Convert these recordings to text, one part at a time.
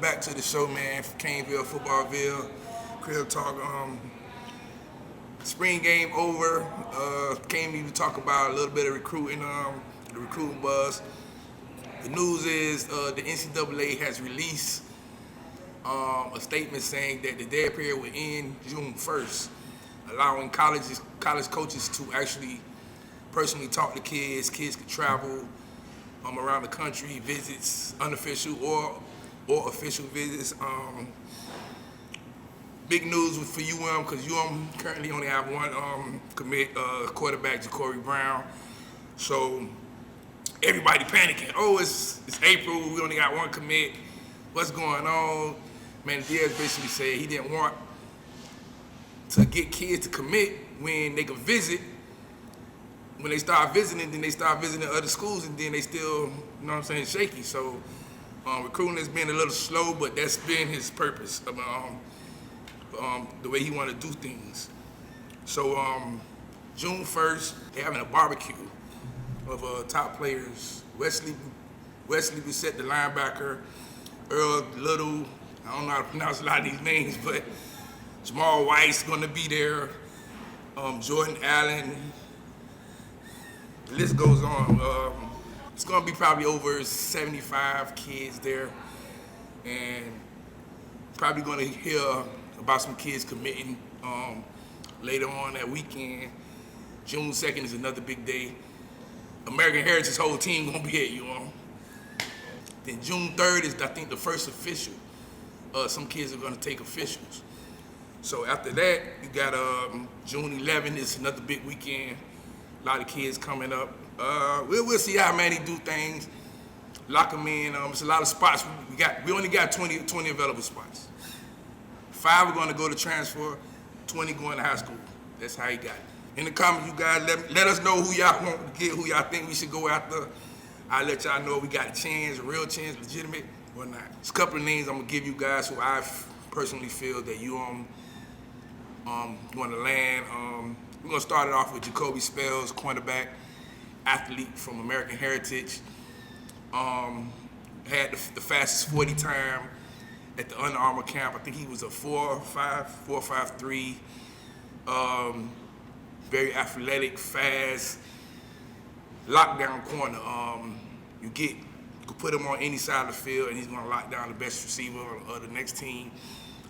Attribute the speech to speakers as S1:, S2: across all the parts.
S1: back to the show, man. From Caneville, Footballville, Crib Talk. Spring game over. Came to talk about a little bit of recruiting, the recruiting buzz. The news is the NCAA has released a statement saying that the dead period will end June 1st, allowing college coaches to actually personally talk to kids. Kids could travel around the country, visits, unofficial or official visits. Big news for UM because UM currently only have one commit, quarterback Jacory Brown. So everybody panicking. Oh, it's April. We only got one commit. What's going on? Manny Diaz basically said he didn't want to get kids to commit when they could visit. When they start visiting, then they start visiting other schools, and then they still, you know what I'm saying, shaky. So recruiting has been a little slow, but that's been his purpose of the way he want to do things. So June 1st, they're having a barbecue of top players. Wesley Bissett, the linebacker, Earl Little, I don't know how to pronounce a lot of these names, but Jamal Weiss gonna be there, Jordan Allen, the list goes on. It's gonna be probably over 75 kids there, and probably gonna hear about some kids committing later on that weekend. June 2nd is another big day. American Heritage whole team gonna be at UM. Then June 3rd is, I think, the first official. Some kids are gonna take officials. So after that, you got June 11th is another big weekend. A lot of kids coming up. We'll see how Manny do things. Lock them in. It's a lot of spots. We only got 20 available spots. 5 are going to go to transfer, 20 going to high school. That's how he got it. In the comments, you guys, let us know who y'all want to get, who y'all think we should go after. I'll let y'all know if we got a chance, a real chance, legitimate or not. There's a couple of names I'm going to give you guys who I personally feel that you want to land. We're going to start it off with Jacoby Spells, cornerback, athlete from American Heritage. Had the fastest 40 time at the Under Armour camp. I think he was a 4.53. Very athletic, fast, lockdown corner. You can put him on any side of the field, and he's going to lock down the best receiver of the next team.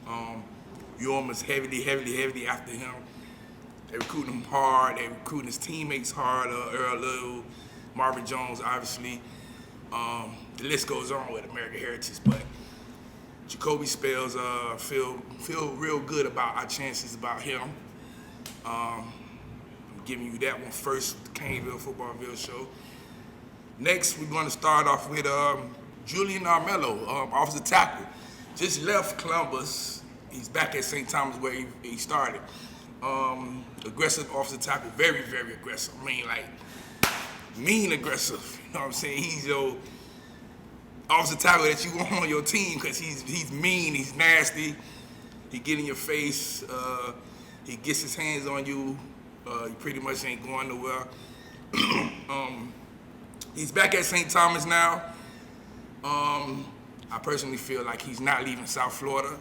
S1: UM is heavily after him. They recruiting him hard. They recruiting his teammates hard. Earl Little, Marvin Jones, obviously. The list goes on with American Heritage, but Jacoby Spells feel real good about our chances about him. I'm giving you that one first, the Caneville Footballville show. Next, we're going to start off with Julian Armello, offensive tackle. Just left Columbus. He's back at St. Thomas where he started. Aggressive offensive tackle, very, very aggressive. I mean, like, mean aggressive. You know what I'm saying? He's your offensive tackle that you want on your team because he's mean, he's nasty. He get in your face. He gets his hands on you. You pretty much ain't going nowhere. He's back at St. Thomas now. I personally feel like he's not leaving South Florida,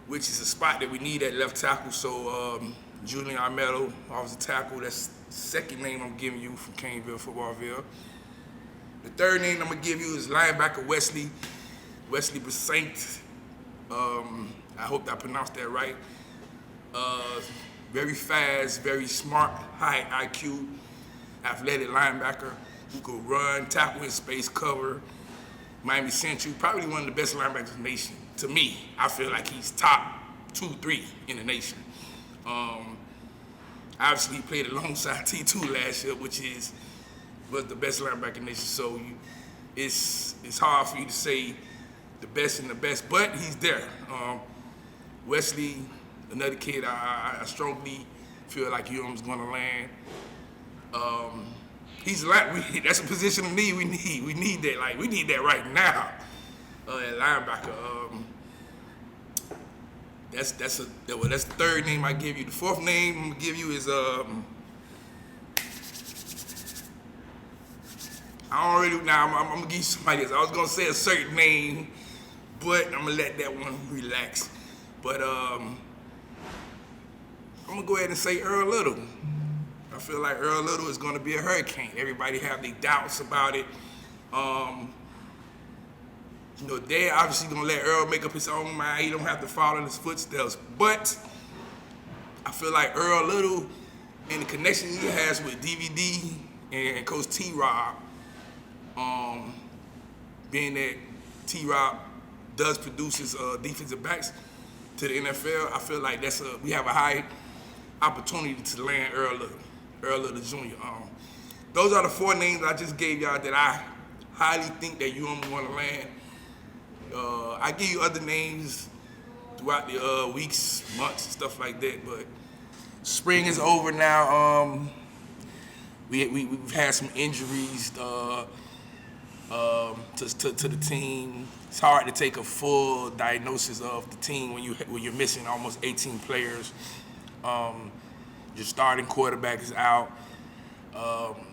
S1: which is a spot that we need at left tackle. So Julian Armello, offensive tackle, that's the second name I'm giving you from Caneville, Footballville. The third name I'm gonna give you is linebacker Wesley Bissett. I hope I pronounced that right. Very fast, very smart, high IQ, athletic linebacker who could run, tackle in space, cover. Miami Central, probably one of the best linebackers in the nation. To me, I feel like he's top 2-3 in the nation. Obviously, he played alongside T2 last year, which was the best linebacker in the nation. So it's hard for you to say the best and the best, but he's there. Wesley, another kid I strongly feel like UM's going to land. That's a position of need. We need that. Like, we need that right now. At linebacker. That's the third name I give you. The fourth name I'm gonna give you is I'm gonna give you somebody else. I was gonna say a certain name, but I'm gonna let that one relax. But I'm gonna go ahead and say Earl Little. I feel like Earl Little is gonna be a hurricane. Everybody have their doubts about it. They obviously gonna let Earl make up his own mind. He don't have to follow in his footsteps. But I feel like Earl Little and the connection he has with DVD and Coach T-Rob, being that T-Rob does produce his defensive backs to the NFL, I feel like we have a high opportunity to land Earl Little Jr. Those are the 4 names I just gave y'all that I highly think that you want to land. I give you other names throughout the weeks, months, and stuff like that, but spring is over now. We've had some injuries to the team. It's hard to take a full diagnosis of the team when you're missing almost 18 players. Your starting quarterback is out.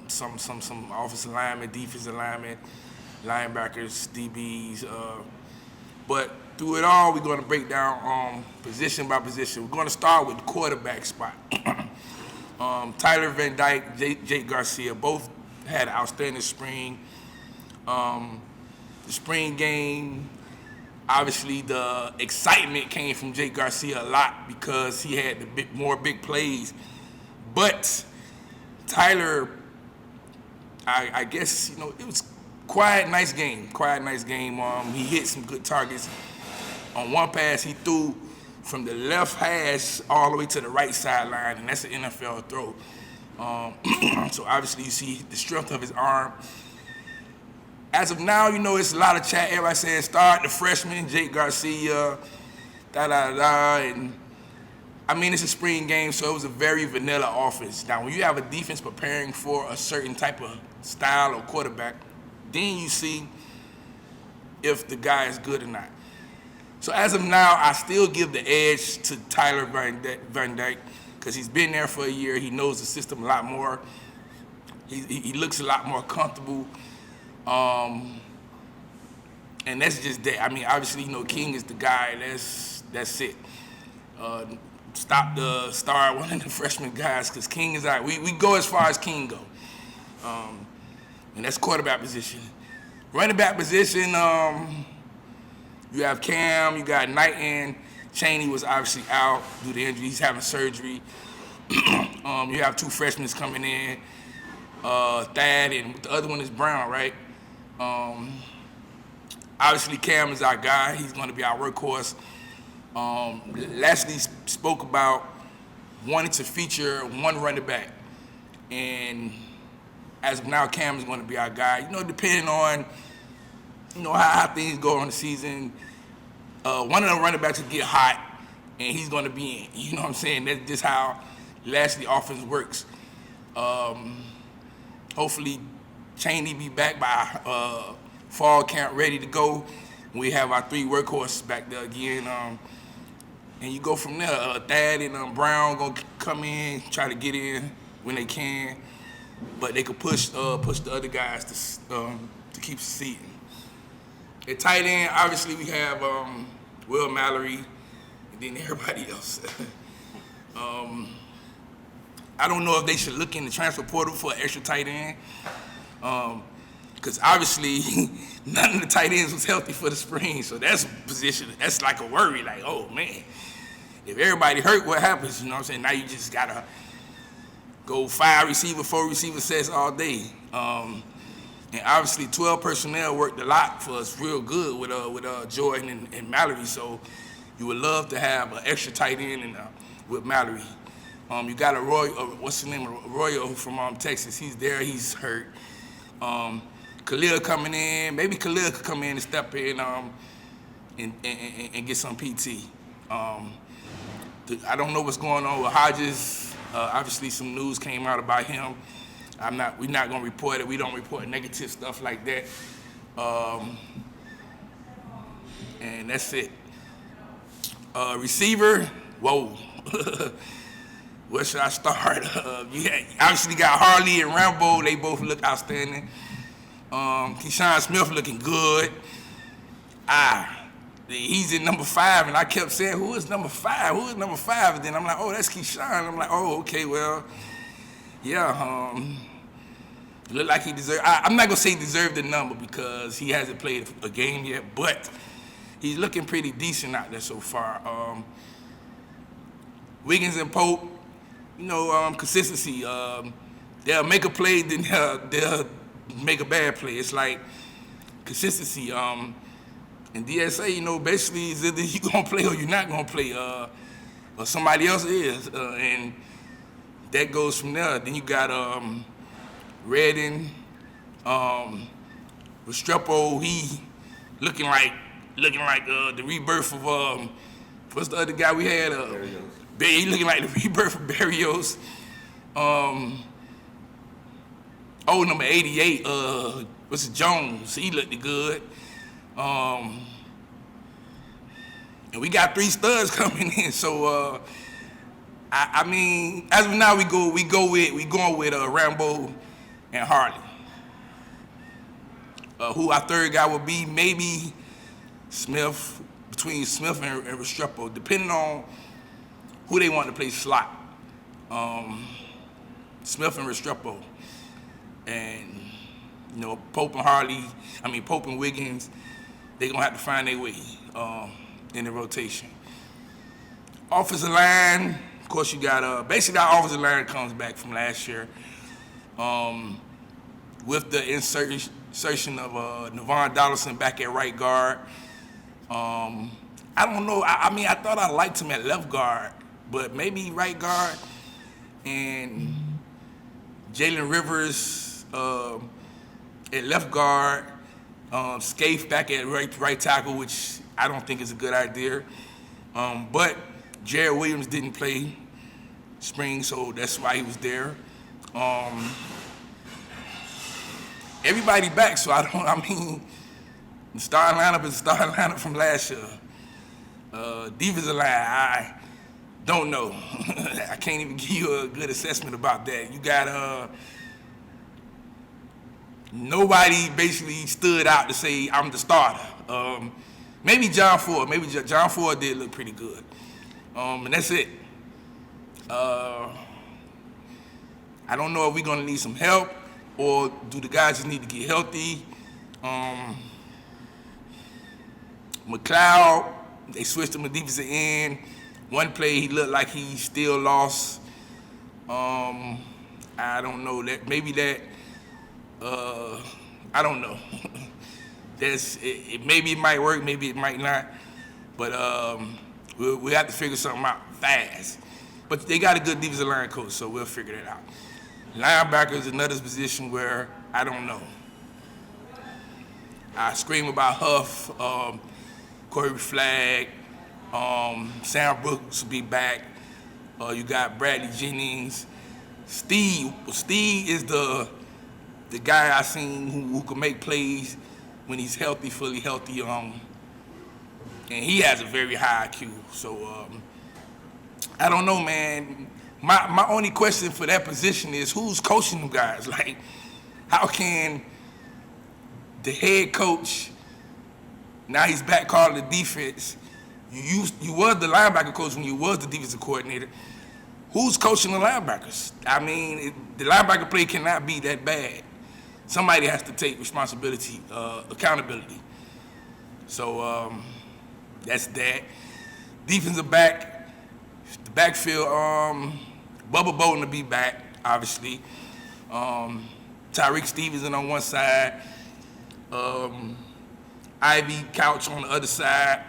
S1: Some offensive linemen, defensive linemen, linebackers, DBs. But through it all, we're going to break down position by position. We're going to start with the quarterback spot. Tyler Van Dyke, Jake Garcia, both had an outstanding spring. The spring game, obviously the excitement came from Jake Garcia a lot because he had the more big plays. But Tyler, I guess, it was quiet, nice game. He hit some good targets. On one pass, he threw from the left hash all the way to the right sideline, and that's an NFL throw. So obviously you see the strength of his arm. As of now, it's a lot of chat. Everybody saying start the freshman, Jake Garcia, and I mean, it's a spring game, so it was a very vanilla offense. Now, when you have a defense preparing for a certain type of style or quarterback, then you see if the guy is good or not. So as of now, I still give the edge to Tyler Van Dyke because he's been there for a year. He knows the system a lot more. He looks a lot more comfortable. And that's just that. I mean, obviously, King is the guy. That's it. Stop the star one of the freshman guys because King is out. We go as far as King go. And that's quarterback position. Running back position, you have Cam, you got Knighton. Chaney was obviously out due to injury. He's having surgery. You have 2 freshmen coming in, Thad, and the other one is Brown, right? Obviously, Cam is our guy. He's going to be our workhorse. Leslie spoke about wanting to feature one running back. And as of now, Cam is going to be our guy. Depending on, how things go on the season, one of the running backs will get hot, and he's going to be in. You know what I'm saying? That's just how Lashley offense works. Hopefully, Chaney be back by fall camp, ready to go. We have our 3 workhorses back there again. And you go from there. Thad and Brown going to come in, try to get in when they can. But they could push the other guys to keep seating. At tight end, obviously we have Will Mallory and then everybody else. I don't know if they should look in the transfer portal for an extra tight end. Because obviously none of the tight ends was healthy for the spring. So that's a position, that's like a worry, like, oh man, if everybody hurt, what happens? You know what I'm saying? Now you just gotta go 5 receiver, 4 receiver sets all day. And obviously 12 personnel worked a lot for us real good with Jordan and Mallory. So you would love to have an extra tight end with Mallory. You got what's the name? Arroyo from Texas. He's there. He's hurt. Khalil coming in. Maybe Khalil could come in and step in and get some PT. I don't know what's going on with Hodges. Obviously, some news came out about him. We're not gonna report it. We don't report negative stuff like that. And that's it. Receiver, whoa. Where should I start? Obviously got Harley and Rambo. They both look outstanding. Keyshawn Smith looking good. he's in number 5, and I kept saying, who is number 5? Who is number 5? And then I'm like, oh, that's Keyshawn. I'm like, oh, okay, well, yeah, look like he deserved. I'm not gonna say he deserved the number because he hasn't played a game yet, but he's looking pretty decent out there so far. Wiggins and Pope, consistency. They'll make a play, then they'll make a bad play. It's like consistency. And DSA, basically, is either you gonna play or you're not gonna play, or somebody else is, and that goes from there. Then you got Redden, Restrepo. He looking like the rebirth of what's the other guy we had? He looking like the rebirth of Barrios. Number 88, what's it, Jones? He looked good. And we got 3 studs coming in, so I mean, as of now, we going with Rambo and Harley. Who our third guy would be? Maybe Smith, between Smith and Restrepo, depending on who they want to play slot. Smith and Restrepo, and Pope and Wiggins, they gonna have to find their way in the rotation. Offensive line, of course, you got basically our offensive line comes back from last year, with the insertion of Navon Dollison back at right guard. I don't know. I thought I liked him at left guard, but maybe right guard, and Jalen Rivers at left guard, Scaife back at right tackle, which I don't think is a good idea. But Jared Williams didn't play spring, so that's why he was there. Everybody back, so the starting lineup is the starting lineup from last year. Defensive line, I don't know. I can't even give you a good assessment about that. You got nobody basically stood out to say I'm the starter. Maybe John Ford. Maybe John Ford did look pretty good. And that's it. I don't know if we're gonna need some help or do the guys just need to get healthy. McLeod, they switched him to defensive end. One play, he looked like he still lost. I don't know that. Maybe that. I don't know. Maybe it might work. Maybe it might not. But we have to figure something out fast. But they got a good defensive line coach, so we'll figure that out. Linebacker is another position where I don't know. I scream about Huff, Corey Flagg. Sam Brooks will be back. You got Bradley Jennings. Steve is the guy I seen who can make plays when he's healthy, fully healthy. And he has a very high IQ. So I don't know, man. My only question for that position is who's coaching them guys? Like, how can the head coach, now he's back calling the defense, you was the linebacker coach when you was the defensive coordinator. Who's coaching the linebackers? The linebacker play cannot be that bad. Somebody has to take responsibility, accountability. So that's that. Defensive back, the backfield, Bubba Bolden to be back, obviously. Tyreek Stevenson on one side, Ivy Couch on the other side.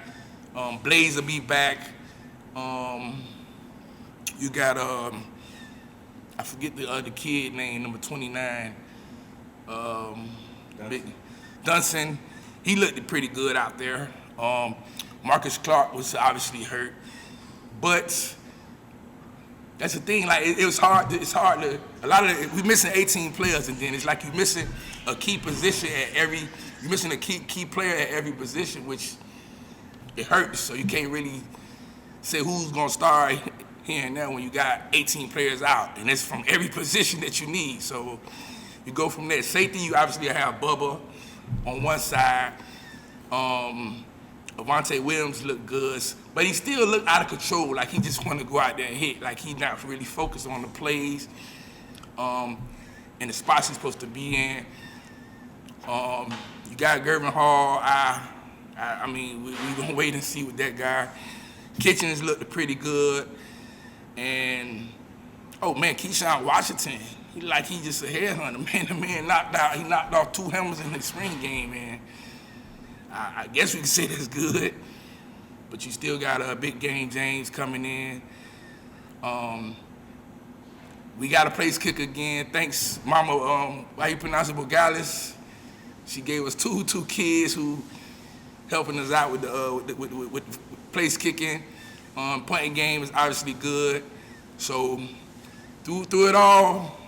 S1: Blaze will be back. You got I forget the other kid name, number 29. Dunson. He looked pretty good out there. Marcus Clark was obviously hurt, but that's the thing. Like it was hard. It's hard to we missing 18 players, and then it's like you missing a key position at every. You're missing a key player at every position, which it hurts. So you can't really say who's gonna start here and there when you got 18 players out, and it's from every position that you need. So you go from there. Safety, you obviously have Bubba on one side. Avonte Williams looked good, but he still looked out of control. Like he just want to go out there and hit. Like he not really focused on the plays, and the spots he's supposed to be in. You got Gervin Hall. I mean, we gonna wait and see with that guy. Kitchens looked pretty good, and oh man, Keyshawn Washington. He just a headhunter, man. The man he knocked off 2 hammers in the spring game, man. I guess we can say that's good, but you still got a big game James coming in. We got a place kicker again. Thanks, Mama. How you pronounce it, Bogales? She gave us two kids who helping us out with the place kicking. Punting game is obviously good. So through it all,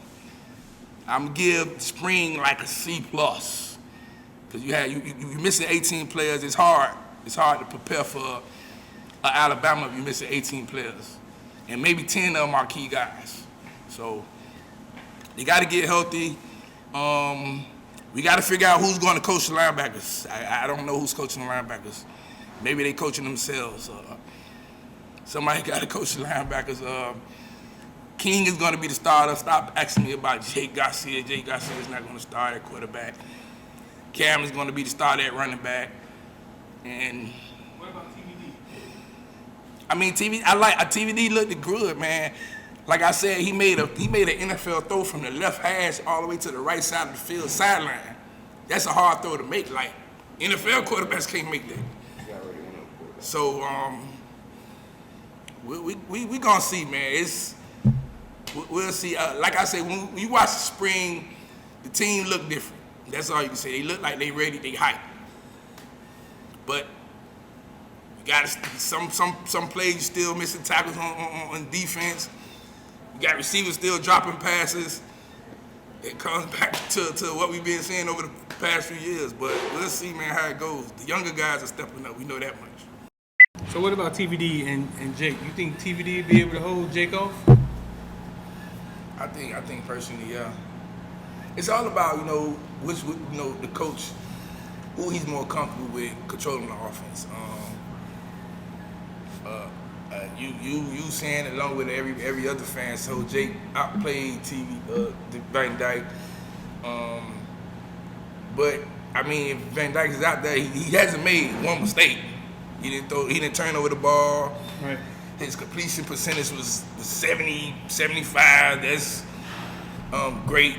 S1: I'm gonna give spring like a C+. Cause you missing 18 players. It's hard. It's hard to prepare for Alabama if you're missing 18 players, and maybe 10 of them are key guys. So they got to get healthy. We got to figure out who's going to coach the linebackers. I don't know who's coaching the linebackers. Maybe they coaching themselves. Somebody got to coach the linebackers. King is going to be the starter. Stop asking me about Jake Garcia. Jake Garcia is not going to start at quarterback. Cam is going to be the starter at running back. And
S2: what about TVD?
S1: I mean, TVD looked good, man. Like I said, he made an NFL throw from the left hash all the way to the right side of the field sideline. That's a hard throw to make. Like NFL quarterbacks can't make that. So we gonna see, man. We'll see. Like I said, when you watch the spring, the team look different. That's all you can say. They look like they ready, they hype. But you got some plays you still missing tackles on defense. You got receivers still dropping passes. It comes back to what we've been seeing over the past few years. But we'll see, man, how it goes. The younger guys are stepping up. We know that much.
S2: So what about TVD and Jake? You think TVD will be able to hold Jake off?
S1: I think personally, yeah. It's all about, the coach, who he's more comfortable with controlling the offense. You saying along with every other fan, so Jake outplayed Van Dyke. But I mean, if Van Dyke is out there, he hasn't made one mistake. He didn't turn over the ball.
S2: Right.
S1: His completion percentage was 70, 75. That's great.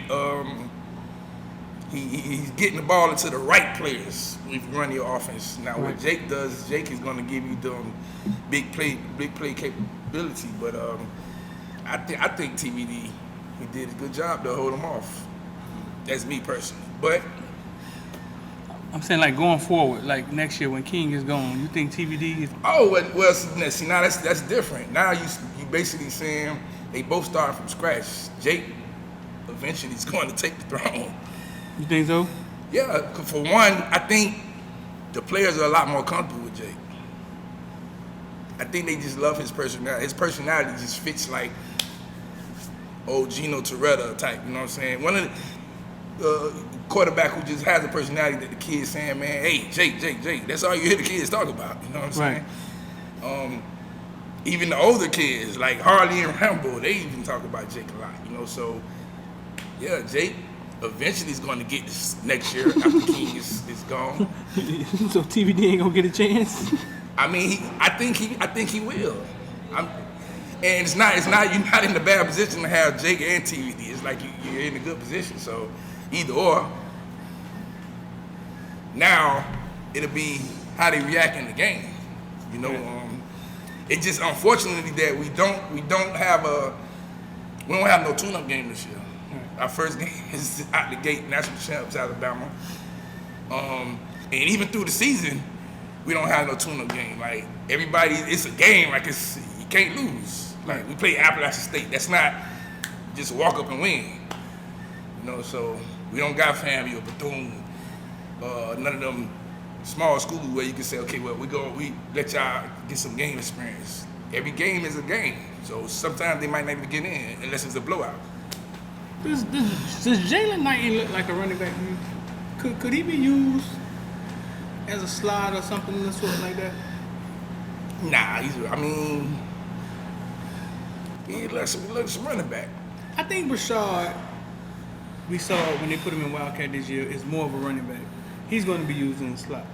S1: He's getting the ball into the right players if you run your offense. Now, what Jake does, Jake is going to give you the big play capability. But I think TVD, he did a good job to hold him off. That's me personally. But
S2: I'm saying, like, going forward, like next year when King is gone, you think TVD is?
S1: Oh, well, see, now that's different. Now you basically saying they both start from scratch. Jake eventually is going to take the throne.
S2: You think so?
S1: Yeah, for one, I think the players are a lot more comfortable with Jake. I think they just love his personality. His personality just fits like old Gino Toretta type, you know what I'm saying? One of the quarterback who just has a personality that the kids saying, man, hey, Jake. That's all you hear the kids talk about, you know what I'm saying?
S2: Right.
S1: Even the older kids, like Harley and Rambo, they even talk about Jake a lot, so yeah, Jake eventually is going to get this next year after King is gone.
S2: So TVD ain't gonna get a chance?
S1: I mean, I think he will. And it's not you're not in a bad position to have Jake and TVD. It's like you're in a good position. So either or. Now it'll be how they react in the game. It just unfortunately that we don't have no tune-up game this year. Our first game is out the gate, national champs, Alabama. And even through the season, we don't have no tune-up game. Like everybody, it's a game. Like you can't lose. Like we play Appalachian State. That's not just walk up and win. So we don't got FAMU or Bethune, none of them small schools where you can say, okay, well we let y'all get some game experience. Every game is a game. So sometimes they might not even get in unless it's a blowout.
S2: Does Jalen Knight look like a running back? Could he be used as a slot or something of the sort like that?
S1: Nah, he looks running back.
S2: I think Brashard, we saw when they put him in Wildcat this year, is more of a running back. He's going to be used in the slot.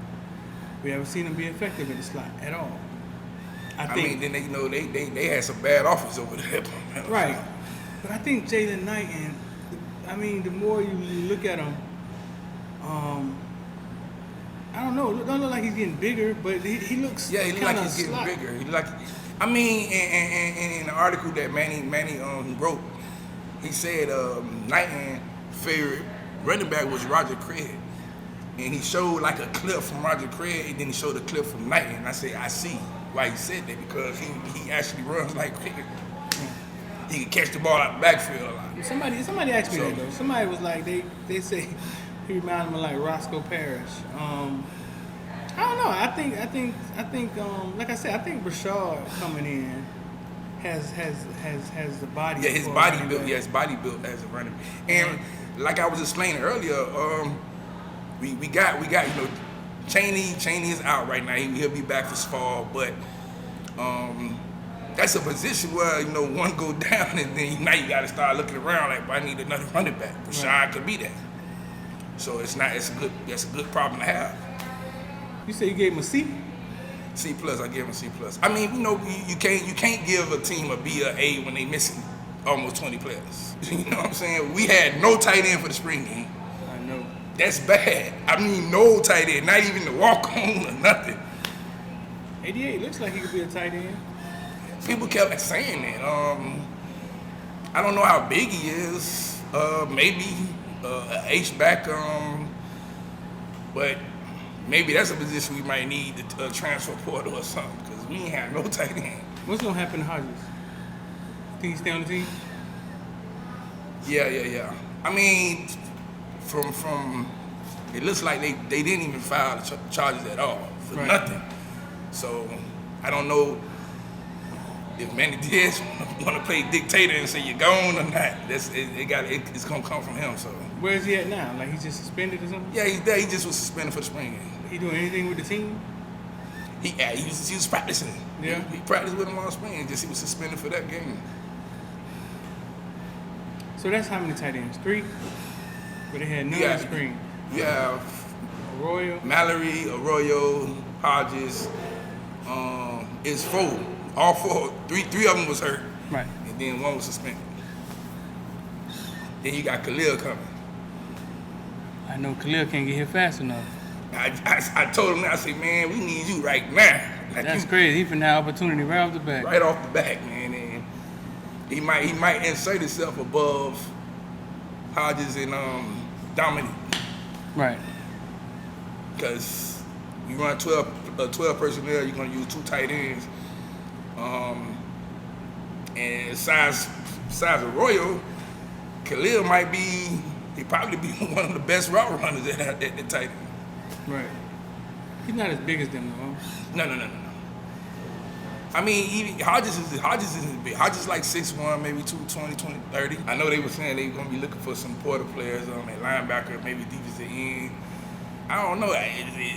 S2: We haven't seen him be effective in the slot at all. I think,
S1: then they had some bad offers over there.
S2: Right. But I think Jalen Knight, the more you look at him, I don't know. It don't look like he's getting bigger, but he looks.
S1: Yeah, he looks like he's getting bigger. He like, in the article that Manny wrote, he said Knighton's favorite running back was Roger Craig, and he showed like a clip from Roger Craig, and then he showed a clip from Knighton. And I said, I see why he said that, because he actually runs like Craig. He can catch the ball out the backfield a lot.
S2: Somebody asked me that though. Somebody was like, they say he reminded me of like Roscoe Parrish. I don't know. I think like I said, I think Brashard coming in has the body.
S1: Yeah, his body built. Yeah, his body built as a running back. And like I was explaining earlier, we got Chaney is out right now. He'll be back this fall, but that's a position where one go down, and then now you got to start looking around like, I need another running back. Brashard could be that. So that's a good problem to have.
S2: You say you gave him a C?
S1: C+. I gave him a C+. You can't give a team a B or A when they missing almost 20 players. You know what I'm saying? We had no tight end for the spring game.
S2: I know.
S1: That's bad. No tight end, not even the walk-on or nothing.
S2: 88 looks like he could be a tight end.
S1: People kept saying that. I don't know how big he is. Maybe an H-back, but maybe that's a position we might need to transfer portal or something, because we ain't have no tight end.
S2: What's gonna happen to Hodges? Think he stay on the team?
S1: Yeah. From it looks like they didn't even file the charges at all for nothing. So I don't know if Manny Diaz want to play dictator and say you're gone or not. It's gonna come from him. So
S2: where is he at now? Like he's just suspended or something?
S1: Yeah, he's there. He just was suspended for the spring game.
S2: He doing anything with the team?
S1: He was practicing.
S2: Yeah.
S1: He practiced with him all spring. Just he was suspended for that game.
S2: So that's how many tight ends? 3? But they had none in the spring.
S1: You have Mallory, Arroyo, Hodges. It's 4. All 4. 3 of them was hurt.
S2: Right.
S1: And then 1 was suspended. Then you got Khalil coming.
S2: I know Khalil can't get here fast enough.
S1: I told him, I said, man, we need you right now. Like
S2: that's crazy. He finna have opportunity right off the back.
S1: Right off the back, man. And he might insert himself above Hodges and Dominic.
S2: Right.
S1: Because you run 12 personnel, you're gonna use 2 tight ends. And size of Royal, Khalil he'd probably be one of the best route runners at the tight end.
S2: Right. He's not as big as them though.
S1: No. Even Hodges isn't big. Hodges like 6'1", maybe 220, 230. I know they were saying they were gonna be looking for some portal players, a linebacker, maybe defensive end. I don't know.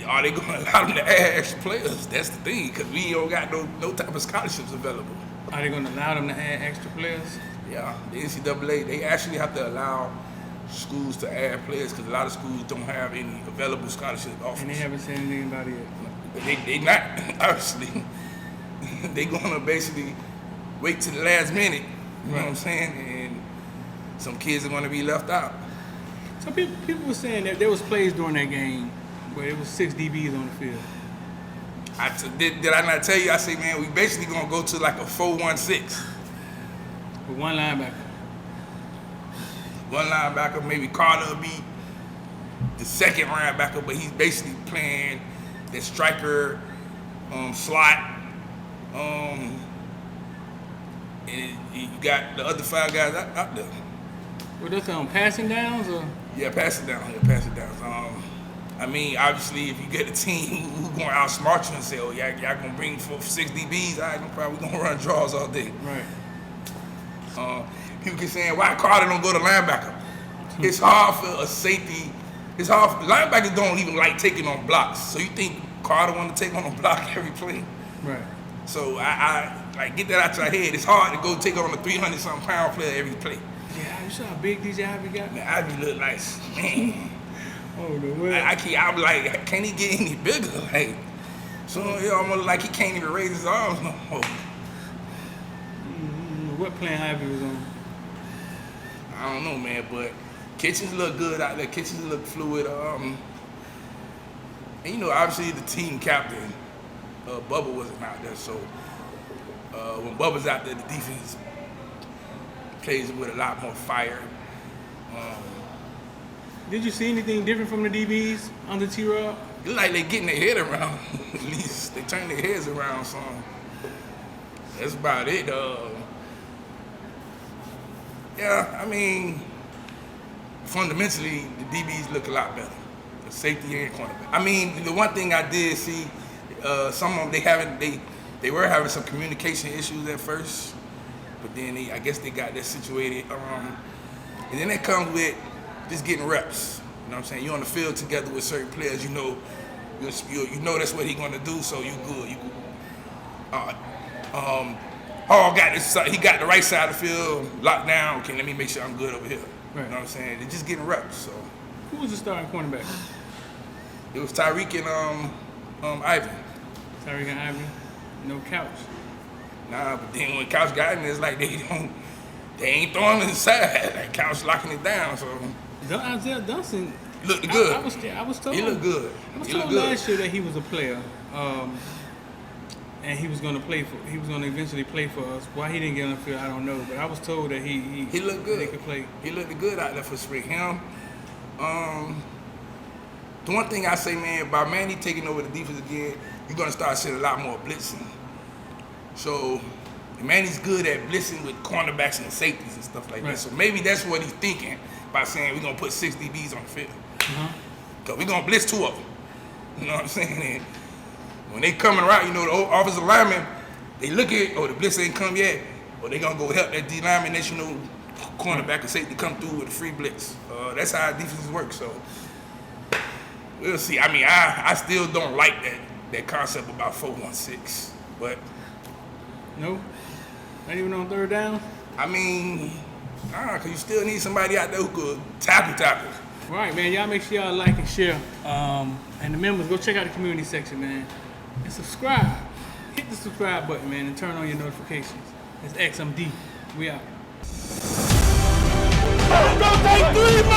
S1: Are they gonna allow them to add extra players? That's the thing, because we don't got no type of scholarships available.
S2: Are they gonna allow them to add extra players?
S1: Yeah, the NCAA, they actually have to allow schools to add players, because a lot of schools don't have any available scholarship offers.
S2: And they haven't said anything about it yet.
S1: They not, obviously. They gonna basically wait till the last minute, you know what I'm saying? And some kids are gonna be left out.
S2: So people were saying that there was plays during that game where it was 6 DBs on the field.
S1: Did I not tell you? I say, man, we basically gonna go to like a 4-1-6.
S2: With 1 linebacker.
S1: 1 linebacker, maybe Carter will be the second linebacker, but he's basically playing the striker, slot, and you got the other 5 guys out there.
S2: Were those passing downs or?
S1: Yeah, passing downs. Obviously, if you get a team who's going to outsmart you and say, oh, y'all going to bring 6 DBs, all right, no problem, we're going to run draws all day.
S2: Right.
S1: People keep saying, why Carter don't go to linebacker? It's hard for a safety It's hard. Linebackers don't even like taking on blocks. So you think Carter want to take on a block every play?
S2: Right.
S1: So I like get that out your head. It's hard to go take on a 300-something pound player every play.
S2: Yeah, you saw how big DJ Ivy got?
S1: Man, Ivy look like, man.
S2: Oh, no way.
S1: I'm like, can he get any bigger? Like, so it almost like he can't even raise his arms no more.
S2: What plan Ivy was on?
S1: I don't know, man, but Kitchens look good out there. Kitchens look fluid. And you know, obviously the team captain, Bubba wasn't out there, so when Bubba's out there, the defense plays with a lot more fire.
S2: Did you see anything different from the DBs under T-Rob?
S1: It look like they getting their head around. At least they turn their heads around some. That's about it. Yeah, I mean, fundamentally, the DBs look a lot better. The safety and cornerback. I mean, the one thing I did see, some of them they were having some communication issues at first, but then I guess they got that situated. And then it comes with just getting reps. You know what I'm saying? You're on the field together with certain players. You know that's what he's gonna do. So you good. Hall got this. He got the right side of the field locked down. Okay, let me make sure I'm good over here.
S2: Right.
S1: You know what I'm saying? They're just getting reps. So
S2: who was the starting cornerback?
S1: it was Tyreek and Ivan.
S2: Tyreek and Ivy. No Couch.
S1: Nah, but then when Couch got in, it's like they ain't throwing it inside. Like Couch locking it down. So
S2: Isaiah Dunson
S1: looked good.
S2: I was told
S1: He looked good.
S2: I was told last year that he was a player, and he was going to eventually play for us. Why he didn't get on the field, I don't know. But I was told that he
S1: looked good.
S2: He could play.
S1: He looked good out there for spring. Him. The one thing I say, man, by Manny taking over the defense again, you're gonna start seeing a lot more blitzing. So Manny's good at blitzing with cornerbacks and safeties and stuff like that. So maybe that's what he's thinking by saying we're gonna put 6 DBs on the field. Cause we're gonna blitz 2 of them. You know what I'm saying? And when they coming around, you know, the offensive linemen, they look at, the blitz ain't come yet, or they gonna go help that D lineman that you know, cornerback and safety come through with a free blitz. That's how defenses work. So we'll see. I mean, I still don't like that concept about 4-1-6, but
S2: no, not even on third down.
S1: I mean, cause you still need somebody out there who could tackle.
S2: All right, man. Y'all make sure y'all like and share, and the members go check out the community section, man, and subscribe. Hit the subscribe button, man, and turn on your notifications. It's XMD. We out.
S3: Go take 3 more!